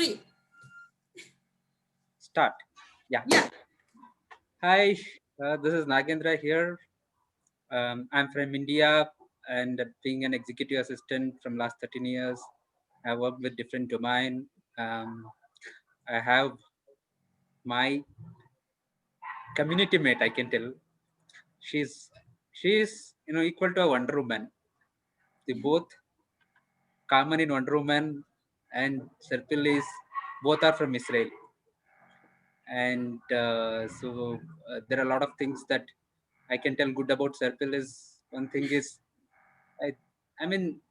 3. Start. Yeah. Yeah. Hi, this is Nagendra here. I'm from India and being an executive assistant from last 13 years. I worked with different domain. Um, I have my community mate. I can tell she's she's equal to a Wonder Woman. They both common in Wonder Woman and Serpil is both are from Israel, and there are a lot of things that I can tell good about Serpil. Is one thing is I I mean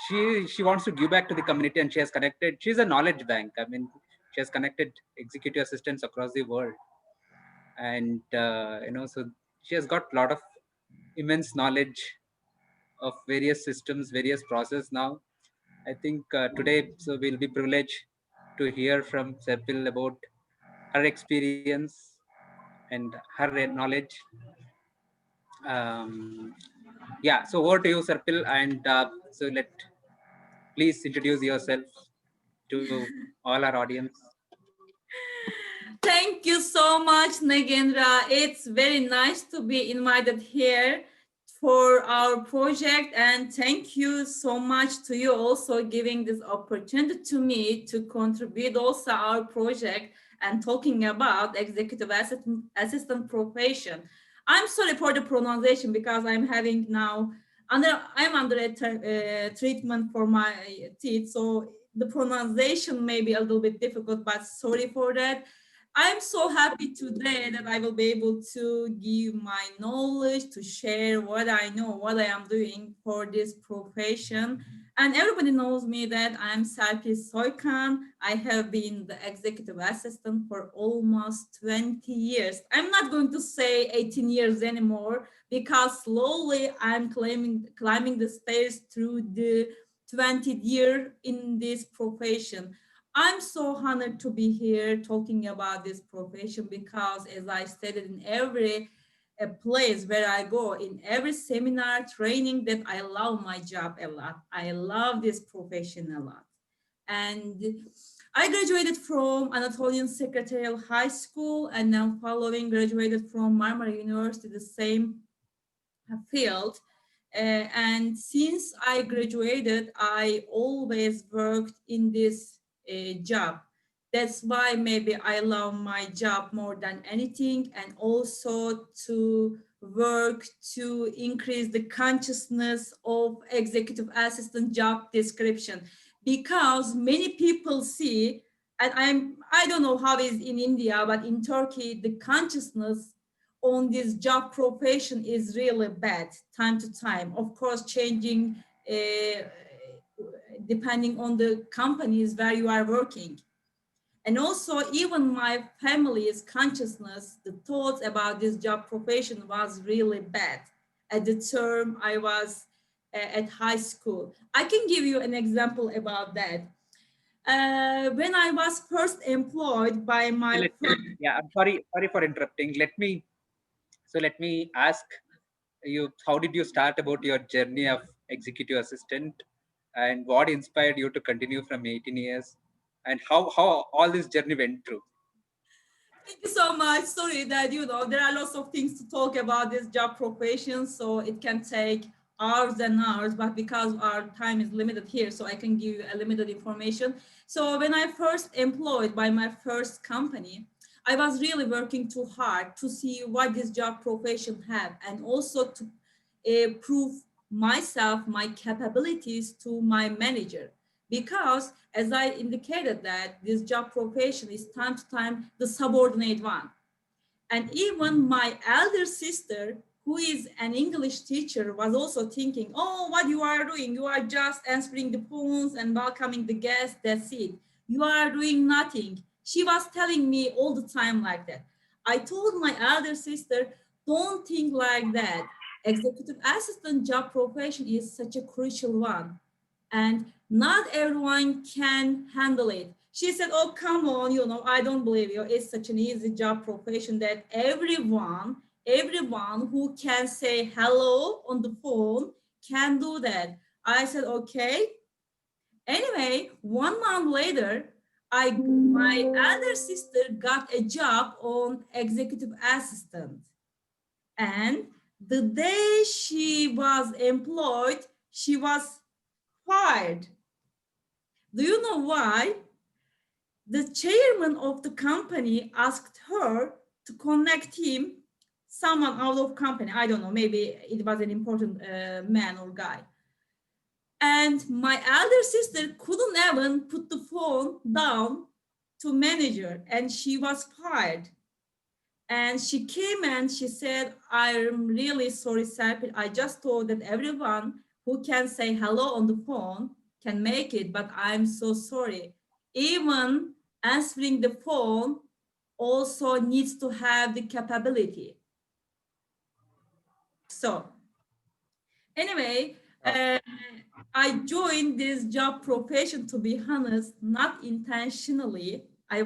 she wants to give back to the community and she has connected. She's a knowledge bank. I mean she has connected executive assistants across the world, and so she has got a lot of immense knowledge of various systems, various process. Now I think today so we'll be privileged to hear from Serpil about her experience and her knowledge. um, yeah, so over to you, Serpil, and so please introduce yourself to all our audience. Thank you so much, Nagendra. It's very nice to be invited here for our project, and thank you so much to you also giving this opportunity to me to contribute also our project and talking about executive assistant profession. I'm sorry for the pronunciation because I'm under a treatment for my teeth, so the pronunciation may be a little bit difficult, but sorry for that. I'm so happy today that I will be able to give my knowledge, to share what I know, what I am doing for this profession. And everybody knows me that I'm Serpil Soykan. I have been the executive assistant for almost 20 years. I'm not going to say 18 years anymore because slowly I'm climbing the stairs through the 20th year in this profession. I'm so honored to be here talking about this profession because, as I stated in every place where I go, in every seminar, training, that I love my job a lot. I love this profession a lot. And I graduated from Anatolian Secretarial High School and now following graduated from Marmara University, the same field. And since I graduated, I always worked in this job. That's why maybe I love my job more than anything, and also to work to increase the consciousness of executive assistant job description, because many people see, and I don't know how it is in India, but in Turkey the consciousness on this job profession is really bad time to time. Of course, changing depending on the companies where you are working. And also, even my family's consciousness, the thoughts about this job profession was really bad at the term I was at high school. I can give you an example about that. When I was first employed by my first. Yeah, I'm sorry for interrupting. Let me ask you, how did you start about your journey of executive assistant, and what inspired you to continue from 18 years, and how all this journey went through? Thank you so much. Sorry that, there are lots of things to talk about this job profession, so it can take hours and hours, but because our time is limited here, so I can give you a limited information. So when I first employed by my first company, I was really working too hard to see what this job profession had, and also to prove myself, my capabilities to my manager. Because as I indicated that this job profession is time to time the subordinate one. And even my elder sister, who is an English teacher, was also thinking, oh, what you are doing? You are just answering the phones and welcoming the guests, that's it. You are doing nothing. She was telling me all the time like that. I told my elder sister, don't think like that. Executive assistant job profession is such a crucial one, and not everyone can handle it. She said, oh, come on, I don't believe you. It's such an easy job profession that everyone who can say hello on the phone can do that. I said, okay. Anyway, 1 month later, My elder sister got a job on executive assistant, and the day she was employed, she was fired. Do you know why? The chairman of the company asked her to connect him, someone out of company. I don't know, maybe it was an important man or guy. And my elder sister couldn't even put the phone down to manager, and she was fired. And she came and she said, I'm really sorry, Serpil. I just thought that everyone who can say hello on the phone can make it, but I'm so sorry. Even answering the phone also needs to have the capability. So, anyway, uh, I joined this job profession, to be honest, not intentionally. I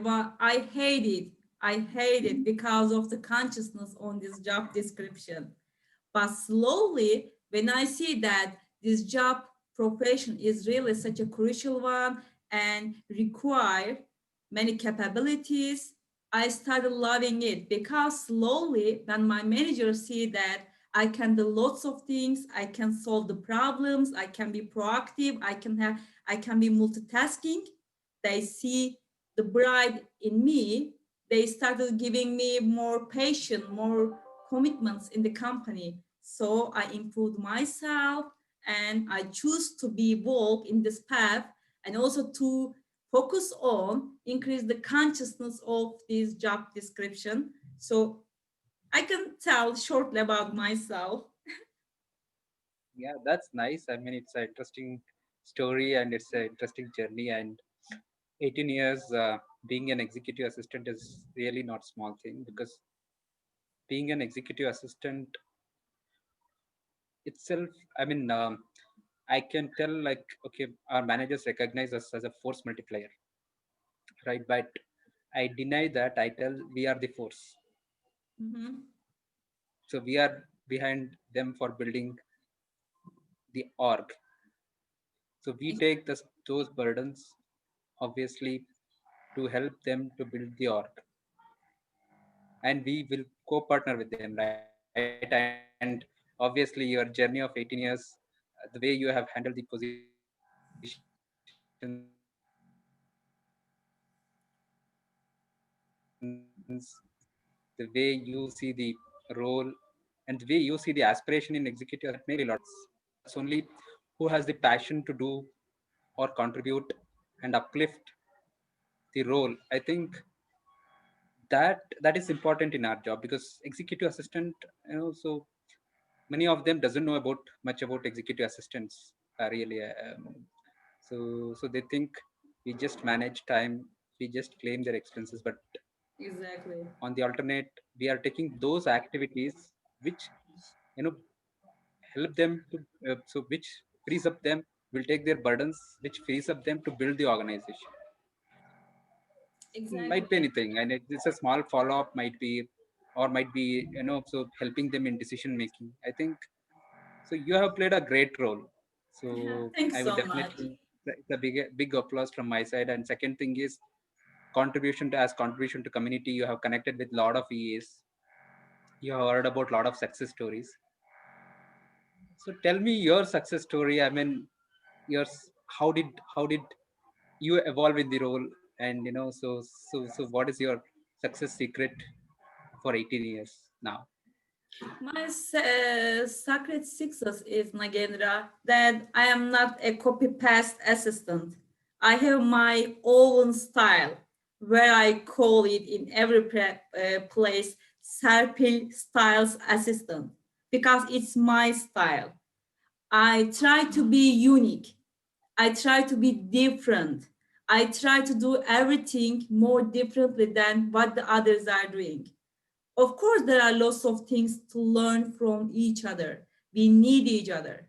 hate it. I hate it because of the consciousness on this job description. But slowly, when I see that this job profession is really such a crucial one and require many capabilities, I started loving it, because slowly when my manager see that I can do lots of things, I can solve the problems, I can be proactive, I can be multitasking, they see the bright in me, they started giving me more patience, more commitments in the company. So I improved myself and I choose to be walk in this path, and also to focus on increase the consciousness of this job description. So I can tell shortly about myself. Yeah, that's nice. I mean, it's an interesting story and it's an interesting journey. And 18 years being an executive assistant is really not small thing, because being an executive assistant itself, I mean, I can tell like, okay, our managers recognize us as a force multiplier, right? But I deny that. I tell we are the force. Mhm. So we are behind them for building the org. So we take those burdens, obviously, to help them to build the org, and we will co-partner with them, right? And obviously, your journey of 18 years, the way you have handled the positions, the way you see the role, and the way you see the aspiration in executive assistants, the way you see the role, and the way you see the aspiration in executive assistants, that made a lot of sense. That's only who has the passion to do or contribute and uplift the role. I think that is important in our job, because executive assistant, so many of them doesn't know about much about executive assistants, really. So they think we just manage time, we just claim their expenses, but Exactly. on the alternate, we are taking those activities which, you know help them to, so which frees up them, will take their burdens, which frees up them to build the organization. Might be Exactly. anything, and it's a small follow up, might be, or might be, so helping them in decision making, I think. So you have played a great role. So Thanks I would so much. definitely, it's a big applause from my side. And second thing is contribution to community. You have connected with a lot of EAs, you have heard about a lot of success stories. So tell me your success story. I mean, yours. How did you evolve in the role? And so what is your success secret for 18 years now? My sacred success is, Nagendra, that I am not a copy paste assistant. I have my own style, where I call it in every place Serpil Styles Assistant, because it's my style. I try to be unique. I try to be different. I try to do everything more differently than what the others are doing. Of course, there are lots of things to learn from each other. We need each other.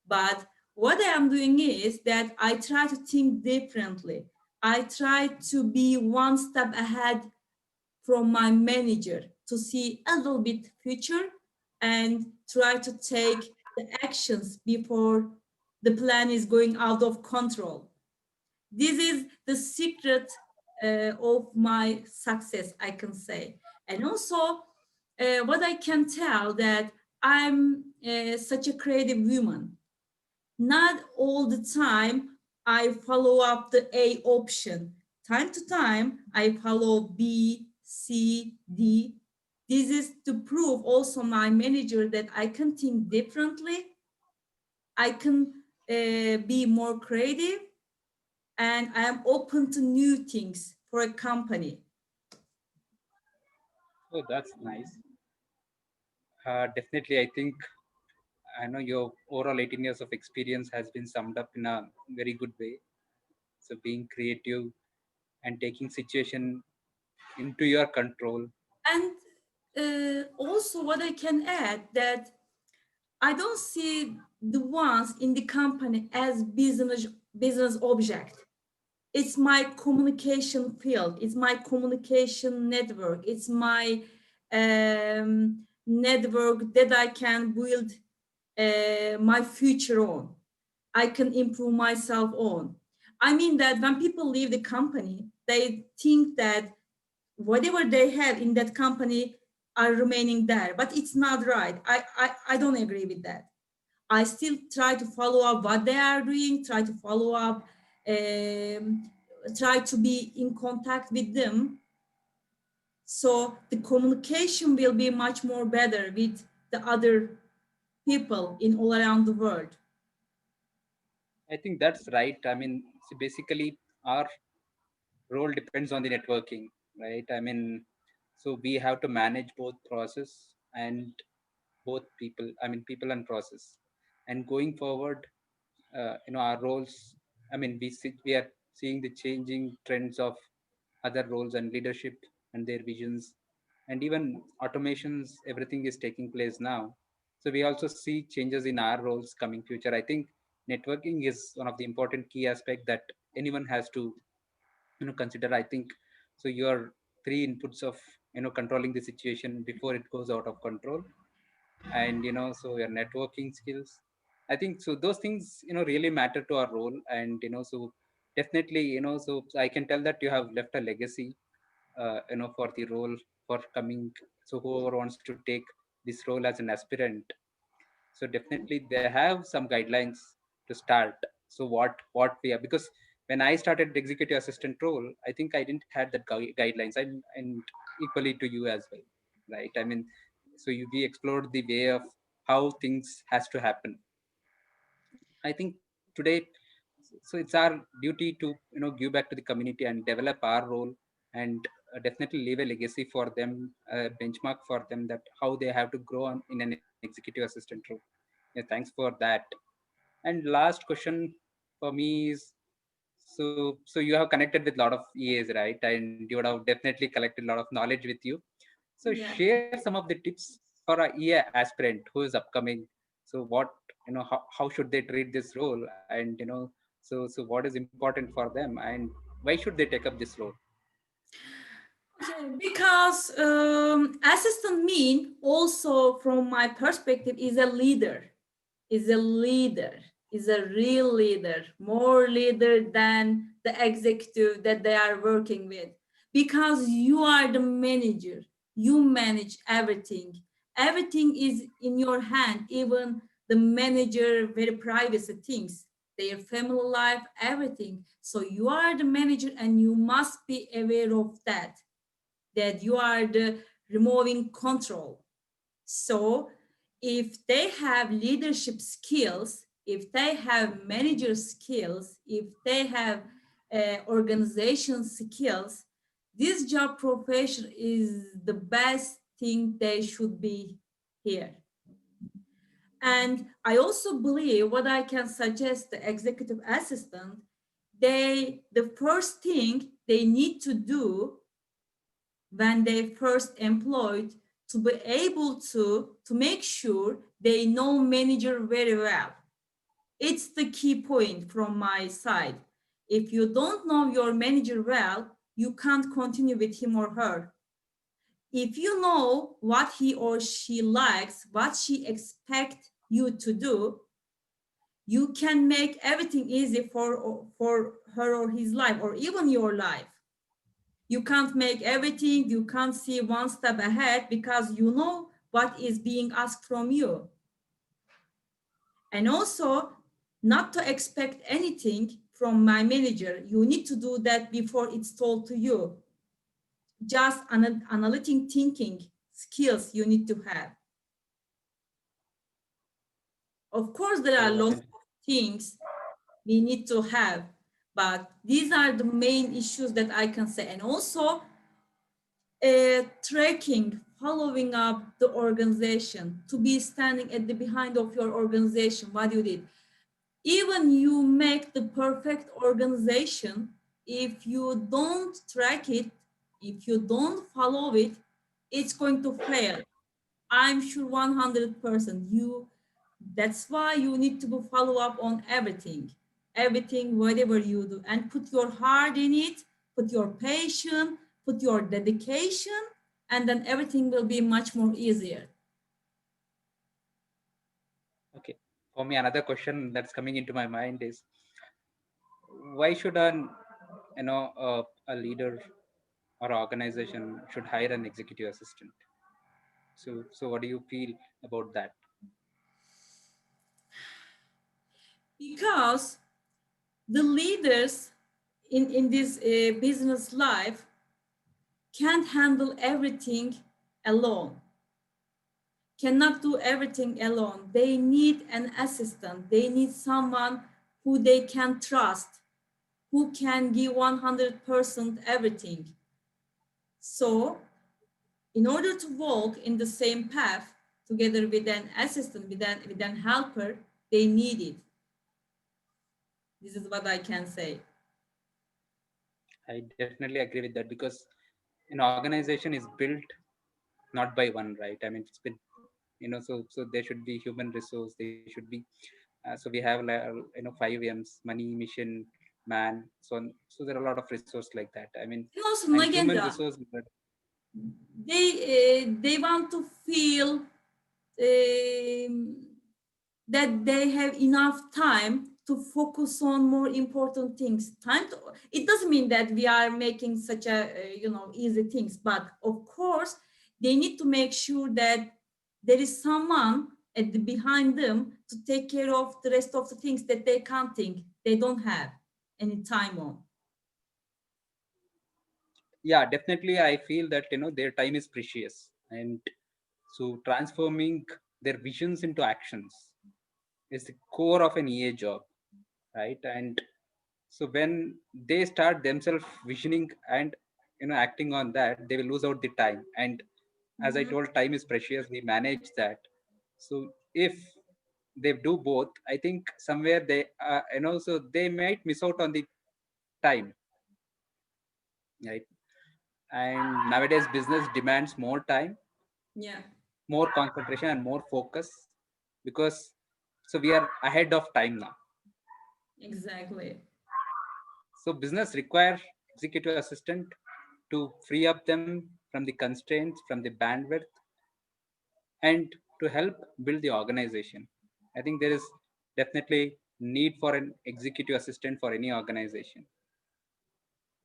But what I am doing is that I try to think differently. I try to be one step ahead from my manager to see a little bit future and try to take the actions before the plan is going out of control. This is the secret of my success, I can say. And also, what I can tell that I'm such a creative woman. Not all the time I follow up the A option. Time to time, I follow B, C, D. This is to prove also my manager that I can think differently. I can be more creative, and I am open to new things for a company. Oh, that's nice. Definitely, I think I know your overall 18 years of experience has been summed up in a very good way. So being creative and taking situation into your control. And also, what I can add that I don't see the ones in the company as business object. It's my communication field. It's my communication network. It's my network that I can build my future on. I can improve myself on. I mean that when people leave the company, they think that whatever they have in that company are remaining there, but it's not right. I don't agree with that. I still try to follow up what they are doing, try to follow up, try to be in contact with them. So the communication will be much more better with the other people in all around the world. I think that's right. I mean, so basically, our role depends on the networking, right? I mean, so we have to manage both process and both people. I mean, people and process. And going forward, our roles. I mean, we are seeing the changing trends of other roles and leadership and their visions, and even automations. Everything is taking place now. So we also see changes in our roles coming future. I think networking is one of the important key aspect that anyone has to consider. I think so your three inputs of controlling the situation before it goes out of control, and so your networking skills, I think so those things really matter to our role. And so definitely so I can tell that you have left a legacy for the role for coming. So whoever wants to take this role as an aspirant, so definitely they have some guidelines to start. So what we are, because when I started the executive assistant role, I think I didn't had that guidelines, and equally to you as well, right? I mean, so we explored the way of how things has to happen. I think today, so it's our duty to give back to the community and develop our role, and definitely leave a legacy for them, a benchmark for them, that how they have to grow on in an executive assistant role. Yeah, thanks for that. And last question for me is, so you have connected with a lot of EAs, right? And you would have definitely collected a lot of knowledge with you. So Yeah. share some of the tips for a EA aspirant who is upcoming. So what, how should they treat this role, and so what is important for them, and why should they take up this role? Okay, because assistant mean also from my perspective is a leader, is a leader, is a real leader, more leader than the executive that they are working with. Because you are the manager, you manage everything. Everything is in your hand, even the manager, very privacy things, their family life, everything. So you are the manager and you must be aware of that, that you are the removing control. So if they have leadership skills, if they have manager skills, if they have organization skills, this job profession is the best thing they should be here. And I also believe what I can suggest the executive assistant, the first thing they need to do when they first employed, to be able to make sure they know manager very well. It's the key point from my side. If you don't know your manager well, you can't continue with him or her. If you know what he or she likes, what she expects you to do, you can make everything easy for her or his life, or even your life. You can't make everything, you can't see one step ahead because you know what is being asked from you. And also, not to expect anything from my manager. You need to do that before it's told to you. Just analytic thinking skills you need to have. Of course, there are So lots of things we need to have, but these are the main issues that I can say. And also, tracking, following up the organization, to be standing at the behind of your organization, what you did. Even you make the perfect organization, if you don't track it, if you don't follow it, it's going to fail. I'm sure 100%. That's why you need to follow up on everything, whatever you do, and put your heart in it, put your passion, put your dedication, and then everything will be much more easier. okay, for me, another question that's coming into my mind is, why should an a leader or organization should hire an executive assistant? So what do you feel about that? Because the leaders in this business life can't handle everything alone, cannot do everything alone. They need an assistant. They need someone who they can trust, who can give 100% everything. So, in order to walk in the same path together with an assistant, with an helper, they need it. This is what I can say. I definitely agree with that, because an organization is built not by one, right? I mean, it's been, so there should be human resource. They should be, so we have, five M's: money, mission, man, so on. So there are a lot of resource like that. I mean, And also, and human Nagendra, resource. they want to feel um, that they have enough time to focus on more important things. It doesn't mean that we are making such a easy things, but of course they need to make sure that there is someone at the behind them to take care of the rest of the things that they can't think, they don't have any time on. Yeah, definitely. I feel that their time is precious, and so transforming their visions into actions is the core of an EA job, right? And so when they start themselves visioning and acting on that, they will lose out the time. And as I Mhm. told, time is precious. We manage that. So if they do both, I think somewhere they so they might miss out on the time, right? And nowadays business demands more time, Yeah, more concentration, and more focus, because so we are ahead of time now. exactly. So business require executive assistant to free up them from the constraints, from the bandwidth, and to help build the organization. I think there is definitely need for an executive assistant for any organization.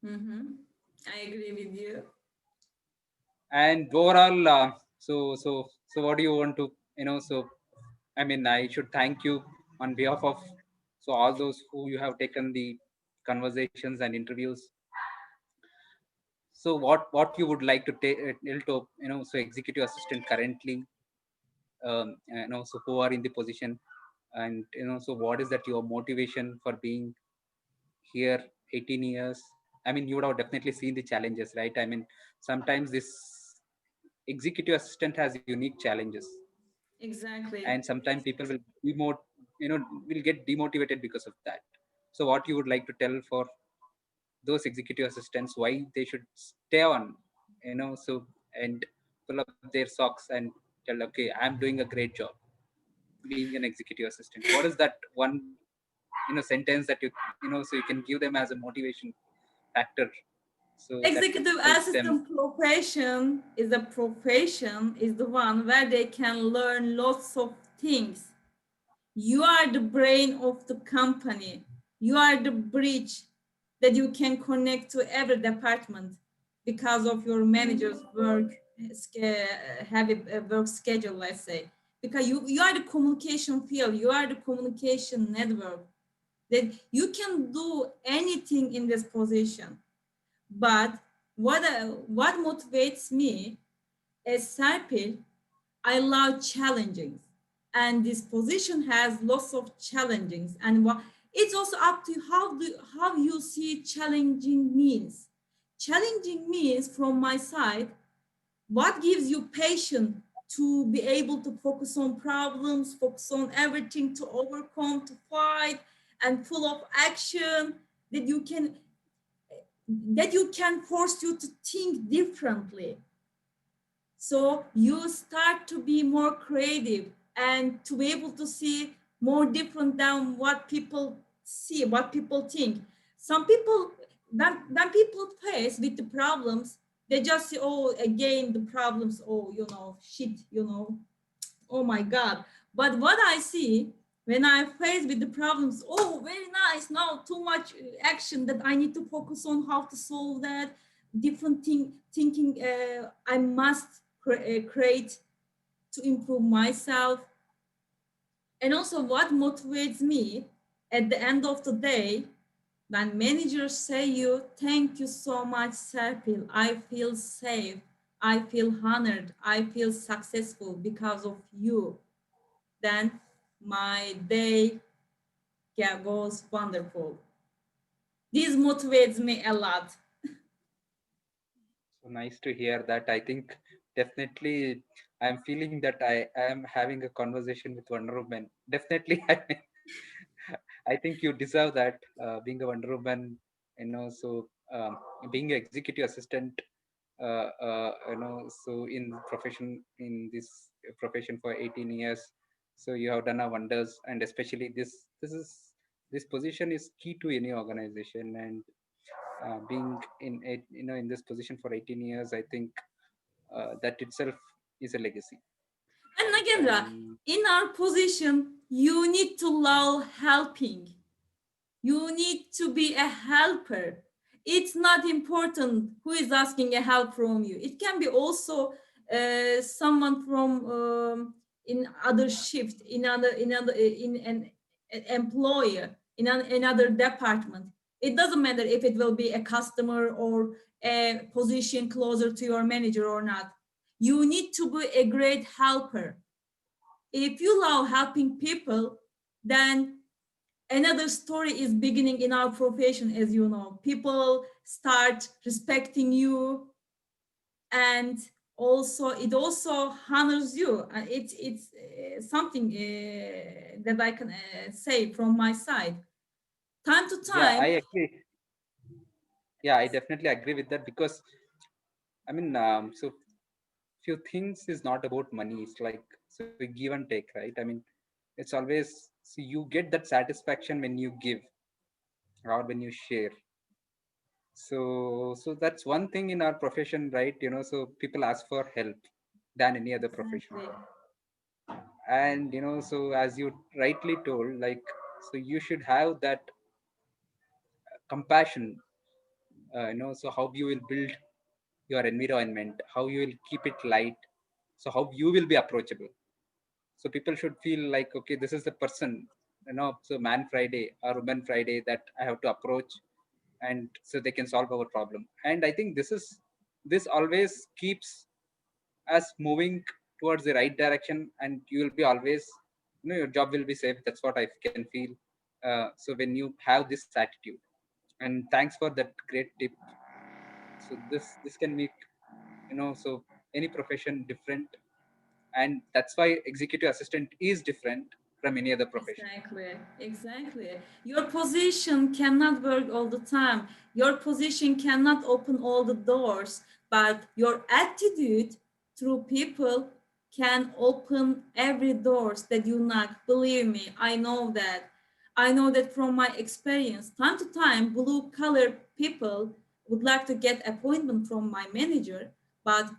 Mm-hmm. I agree with you. And overall, so what do you want to, so I mean, I should thank you on behalf of so all those who you have taken the conversations and interviews. So what you would like to take, to so executive assistant currently, so who are in the position, and so what is that your motivation for being here 18 years? I mean, you would have definitely seen the challenges, right? I mean, sometimes this executive assistant has unique challenges, Exactly. and sometimes people will be more, will get demotivated because of that. So what you would like to tell for those executive assistants, why they should stay on, so, and pull up their socks and tell, okay, I'm doing a great job being an executive assistant? What is that one sentence that so you can give them as a motivation factor, so that Executive helps them? assistant profession is the one where they can learn lots of things. You are the brain of the company. You are the bridge that you can connect to every department. because of your manager's work heavy work schedule, let's say, because you are the communication field, you are the communication network, that you can do anything in this position. But what motivates me as Serpil, I love challenging, and this position has lots of challenging. And it's also up to you how you see challenging means. Challenging means from my side, what gives you patience to be able to focus on problems, focus on everything to overcome, to fight, and full of action that you can force you to think differently, so you start to be more creative and to be able to see more different than what people see, what people think. Some people, when people face with the problems, they just say, oh, again, the problems, oh, shit, oh my God. But what I see when I face with the problems, oh, very nice. Now too much action that I need to focus on how to solve that. Different thinking I must create to improve myself. And also, what motivates me at the end of the day, when managers say you, thank you so much, Serpil. I feel safe. I feel honored. I feel successful because of you. Then my day goes wonderful. This motivates me a lot. So nice to hear that. I think definitely I'm feeling that I am having a conversation with Wonder Woman. Definitely, I think you deserve that. Being a Wonder Woman, being an executive assistant, so in profession in this profession for 18 years, so you have done a wonders, and especially this position is key to any organization, and being in this position for 18 years, I think that itself is a legacy. And Nagendra, And in our position, you need to love helping. You need to be a helper. It's not important who is asking a help from you. It can be also someone from in other shift, in an employer, in another department. It doesn't matter if it will be a customer or a position closer to your manager or not. You need to be a great helper. If you love helping people, then another story is beginning in our profession. As you know, people start respecting you, and also it also honors you. It's something that I can say from my side. Time to yeah, I time, agree. Yeah, I definitely agree with that, because I mean, so few things is not about money. It's like, so give and take, right? I mean, it's always, so you get that satisfaction when you give or when you share. So that's one thing in our profession, right? So people ask for help than any other profession. exactly, And so as you rightly told, like, so you should have that compassion. So how you will build your environment, how you will keep it light, so how you will be approachable. So people should feel like, okay, this is the person, so man Friday or woman Friday that I have to approach, and so they can solve our problem. And I think this always keeps us moving towards the right direction, and you will be always, your job will be safe. That's what I can feel. So when you have this attitude, and thanks for that great tip. So this can make, so any profession different, and that's why executive assistant is different from any other profession. exactly, exactly. Your position cannot work all the time. Your position cannot open all the doors, but your attitude through people can open every doors that you knock. Believe me, I know that. I know that from my experience. Time to time, blue collar people would like to get appointment from my manager, but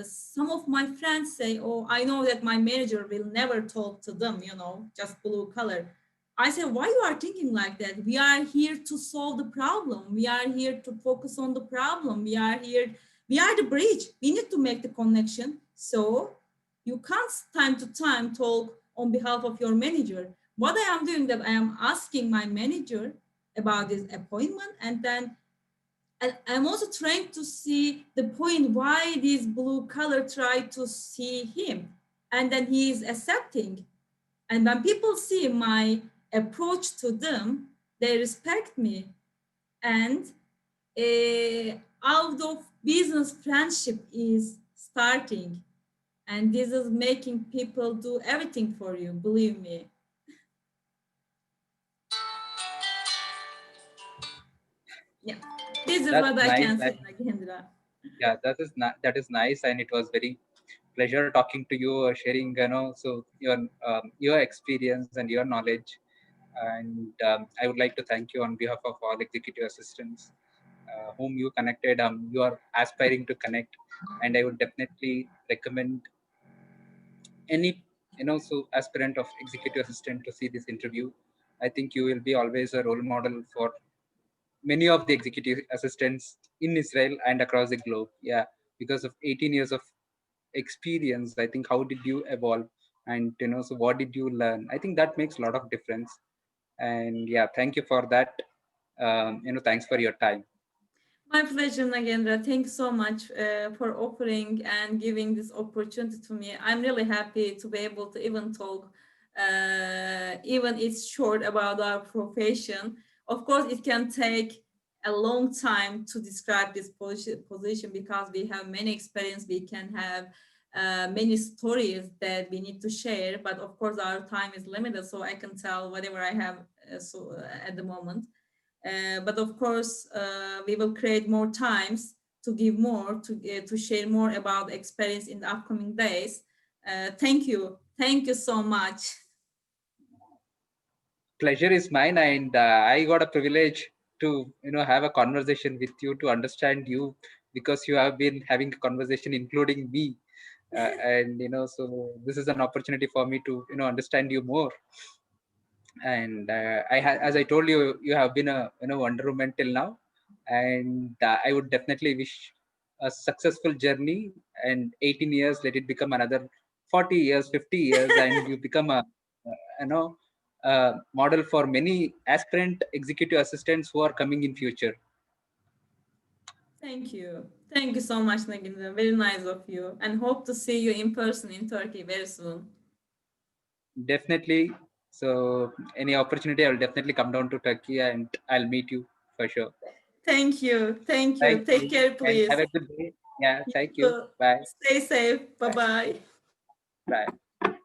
some of my friends say, oh, I know that my manager will never talk to them, just blue color. I said, why you are thinking like that? We are here to solve the problem. We are here to focus on the problem. We are the bridge. We need to make the connection. So you can't time to time talk on behalf of your manager. What I am doing that I am asking my manager about this appointment, and then and I'm also trying to see the point why this blue color try to see him, and then he is accepting. And when people see my approach to them, they respect me. And out of business, friendship is starting. And this is making people do everything for you, believe me. Yeah, this is That's what I nice. can And say, Nagendra. yeah, that is nice, and it was very pleasure talking to you, sharing so your experience and your knowledge. And I would like to thank you on behalf of all executive assistants whom you connected. You are aspiring to connect, and I would definitely recommend any aspirant of executive assistant to see this interview. I think you will be always a role model for many of the executive assistants in Israel and across the globe. Yeah, because of 18 years of experience, I think how did you evolve, and so what did you learn? I think that makes a lot of difference. And yeah, thank you for that. Thanks for your time. My pleasure, Nagendra. Thanks so much for offering and giving this opportunity to me. I'm really happy to be able to even talk, even it's short about our profession. Of course, it can take a long time to describe this position because we have many experience. We can have many stories that we need to share, but of course, our time is limited, so I can tell whatever I have at the moment. But of course, we will create more times to give more, to share more about experience in the upcoming days. Thank you so much. Pleasure is mine, and I got a privilege to have a conversation with you, to understand you, because you have been having a conversation including me. And so this is an opportunity for me to understand you more. And as I told you, you have been a wonder woman till now. And I would definitely wish a successful journey, and 18 years, let it become another 40 years, 50 years, and you become a you know model for many aspirant executive assistants who are coming in future. Thank you. Thank you so much, Nagin. Very nice of you. And hope to see you in person in Turkey very soon. Definitely. So any opportunity, I will definitely come down to Turkey and I'll meet you for sure. Thank you. Thank Thank you. Take you care, and have please. a good day. Yeah, You thank you. too. Bye. Stay safe. Bye Bye. bye. Bye.